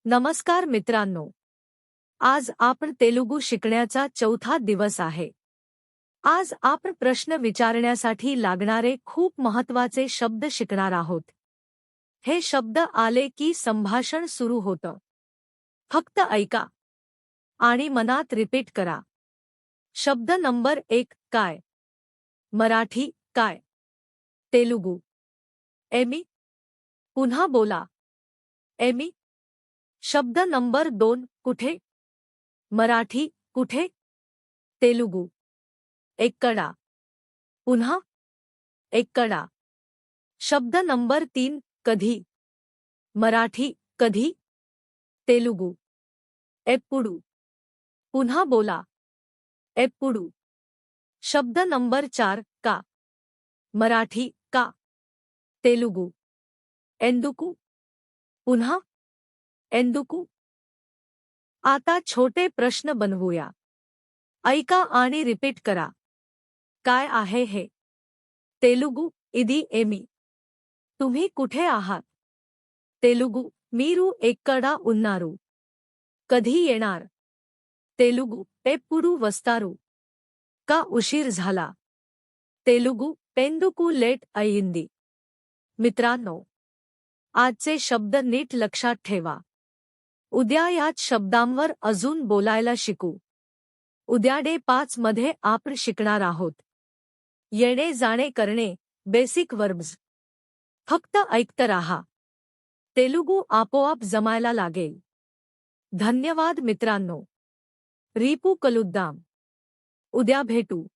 नमस्कार मित्रांनो, आज आपण तेलुगू शिकण्याचा चौथा दिवस आहे. आज आपण प्रश्न विचारण्यासाठी लागणारे खूप महत्त्वाचे शब्द शिकणार आहोत. हे शब्द आले की संभाषण सुरू होतं. फक्त ऐका आणि मनात रिपीट करा. शब्द नंबर 1 काय? मराठी काय? तेलुगू एमी. पुन्हा बोला. एमी. शब्द नंबर 2 कुठे? मराठी कुठे? तेलुगू एक्कडा. पुन्हा एक्कडा. शब्द नंबर 3 कधी? मराठी कधी? तेलुगू एप्पुडू. पुन्हा बोला. एप्पुडू. शब्द नंबर 4 का? मराठी का? तेलुगू एंदुकू. पुन्हा एंदुकू. आता छोटे प्रश्न बनवूया. ऐका आणि रिपीट करा. काय आहे हे? तेलुगू इदी एमी. तुम्ही कुठे आहात? तेलुगू मीरू एक्कडा उन्नारू. कधी येणार? तेलुगू एप्पुडू वस्तारू. का उशीर झाला? तेलुगू पेंदुकू लेट अयिंदी. मित्रांनो, आजचे शब्द नीट लक्षात ठेवा. उद्या याच शब्दांवर अजून बोलायला शिकू. उद्या डे 5 मध्ये आपण शिकणार आहोत. येणे जाणे करणे, बेसिक वर्ब्स. फक्त ऐकत राहा. तेलुगू आपोआप जमायला लागेल. धन्यवाद मित्रांनो. रीपू कलुद्दाम. उद्या भेटू.